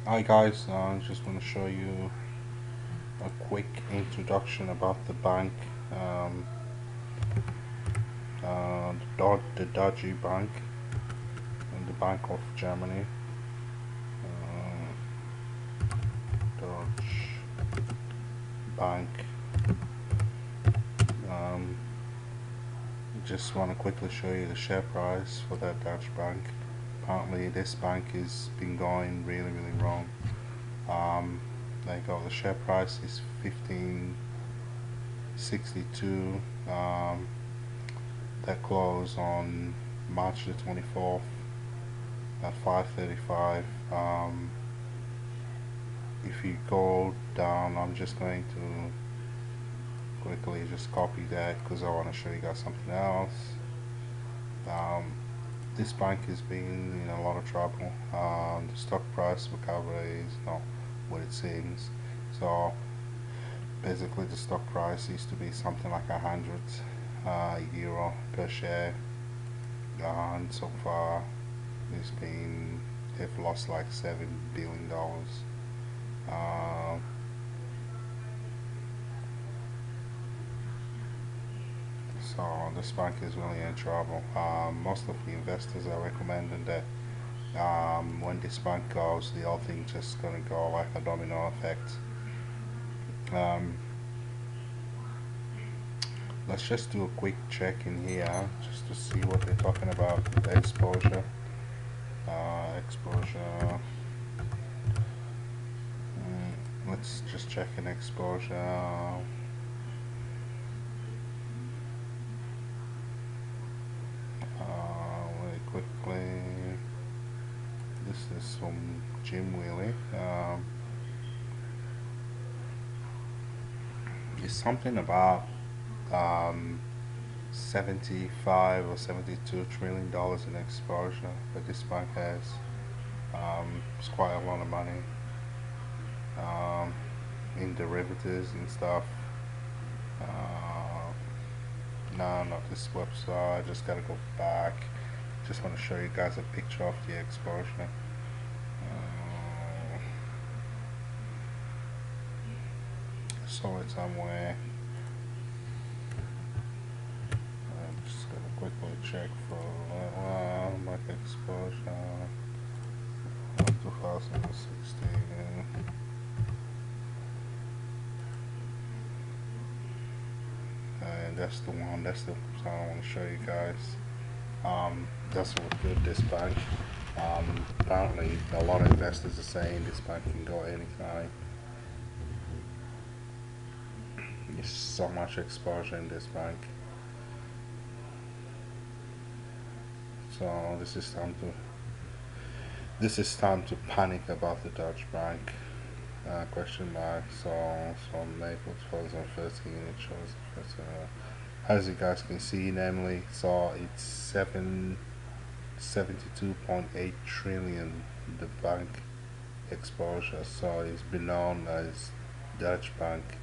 Hi guys, I just want to show you a quick introduction about the bank, um, the Deutsche Bank, and the Bank of Germany. Deutsche Bank. Um, just want to quickly show you the share price for that Deutsche Bank. Apparently, this bank has been going really wrong. There you go. The share price is 15.62. That closed on March the 24th at 5:35. If you go down, I'm just going to quickly just copy that because I want to show you guys something else. Um, this bank has been in a lot of trouble. The stock price recovery is not what it seems. So basically, the stock price used to be something like 100 euro per share, and so far it's been they've lost like $7 billion. Uh, so this bank is really in trouble. Most of the investors are recommending that when this bank goes, the whole thing just gonna go like a domino effect. Um, let's just do a quick check in here just to see what they're talking about with the exposure. Exposure. Let's just check an exposure. Really quickly. This is from Jim Wheeler. It's something about um, 75 or 72 trillion dollars in exposure that this bank has. It's quite a lot of money um, in derivatives and stuff. Uh, no, not this website. I just gotta go back. Just want to show you guys a picture of the exposure. Saw it somewhere. I'm just gonna quickly check for market exposure 2016. And that's the one. That's the one I want to show you guys. That's what good this bank. Apparently, a lot of investors are saying this bank can go anytime. There's so much exposure in this bank. So this is time to panic about the Dutch bank. Question mark. So from April 2013, it shows that as you guys can see, namely, so it's 72.8 trillion the bank exposure. So it's been known as Dutch bank.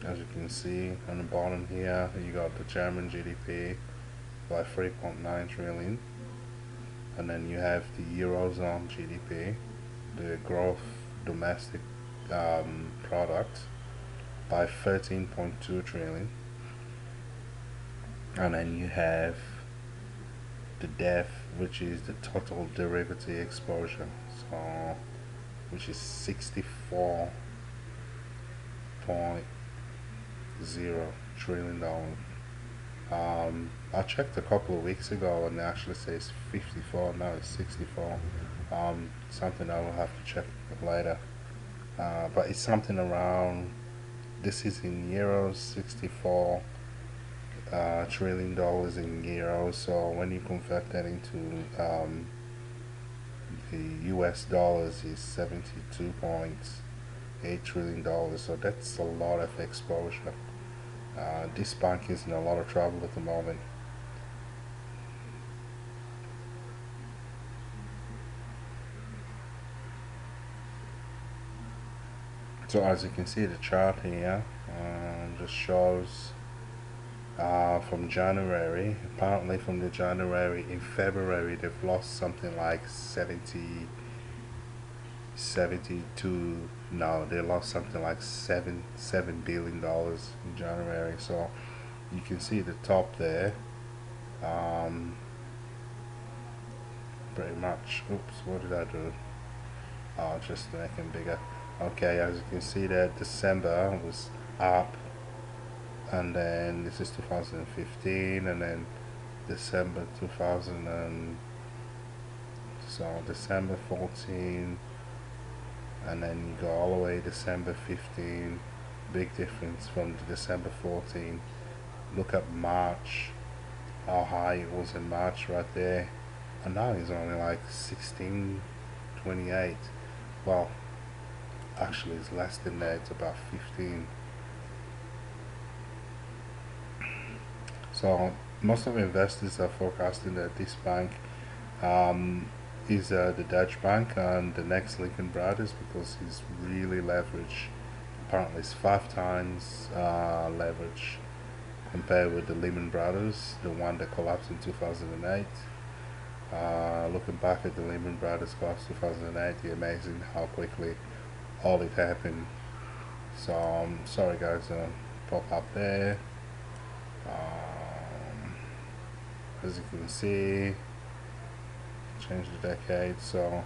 As you can see on the bottom here, you got the German GDP by 3.9 trillion, and then you have the Eurozone GDP, the growth domestic product by 13.2 trillion, and then you have the DEF, which is the total derivative exposure, so which is 64.0 trillion dollars. I checked a couple of weeks ago and it actually says 54. Now it's 64. Something I will have to check later. But it's something around. This is in euros, 64 trillion dollars in euros. So when you convert that into the US dollars, is 72.8 trillion dollars. So that's a lot of exposure. This bank is in a lot of trouble at the moment. So as you can see, the chart here just shows from January. Apparently, from the January in February, they've lost something like 72. No, they lost something like $7 billion in January. So you can see the top there. Um, Pretty much. Oops, what did I do? Oh, just to make them bigger. Okay, as you can see there, December was up, and then this is 2015, and then December 2000 and so December 14, and then you go all the way December 15. Big difference from the December 14. Look at March, how high it was in March right there, and now it's only like 16.28. Well, actually it's less than that, it's about 15. So most of investors are forecasting that this bank um, is the Deutsche Bank and the next Lincoln Brothers, because he's really leveraged. Apparently it's 5 times leverage compared with the Lehman Brothers, the one that collapsed in 2008. Looking back at the Lehman Brothers collapse 2008, it's amazing how quickly all it happened. So sorry guys, pop up there. As you can see, change the decade. So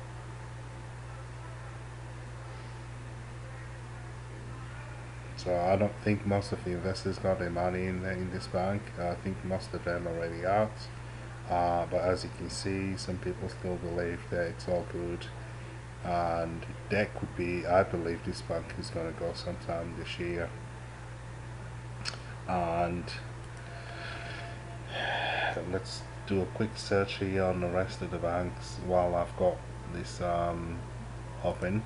I don't think most of the investors got their money in this bank. I think most of them are already out. But as you can see, some people still believe that it's all good, and that could be. I believe this bank is going to go sometime this year. And let's do a quick search here on the rest of the banks while I've got this open.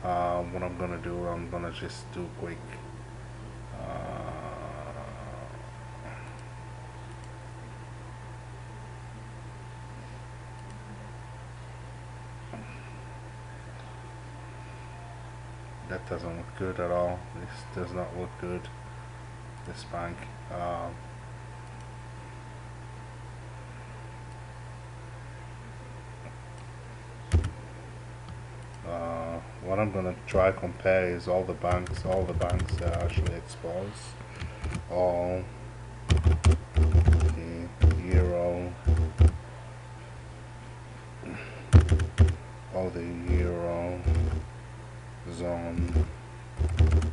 What I'm gonna do, I'm gonna just do quick. That doesn't look good at all. This does not look good. This bank. What I'm gonna try compare is all the banks that are actually exposed. All the euro, all the euro zone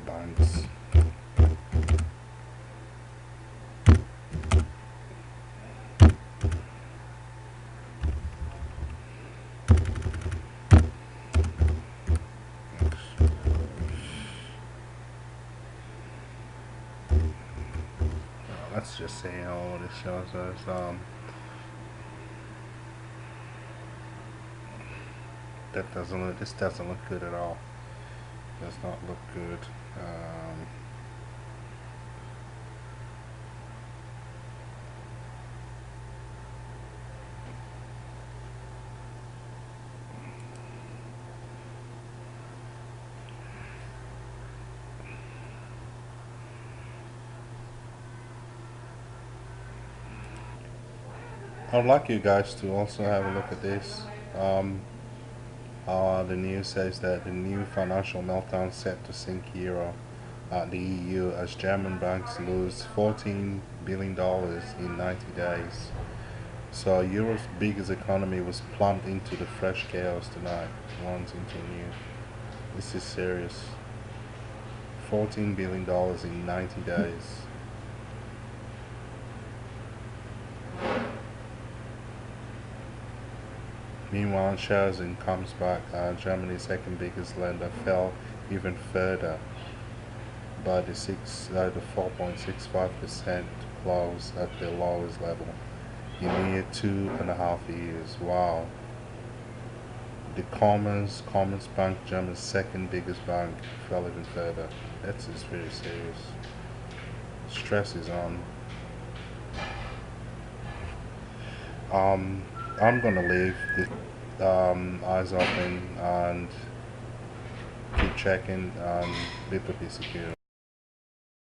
banks. Let's just see how this shows us. This doesn't look good at all. Does not look good. I'd like you guys to also have a look at this. The news says that the new financial meltdown set to sink euro at the EU as German banks lose $14 billion in 90 days. So Europe's biggest economy was plumped into the fresh chaos tonight. Runs into new. This is serious. $14 billion in 90 days. Meanwhile, shares in comes back. Germany's second biggest lender fell even further by the 4.65% to close at the lowest level in near 2.5 years. Wow. The Commerzbank, Germany's second biggest bank, fell even further. That's just very serious. Stress is on. I'm gonna leave the eyes open and keep checking and be pretty secure.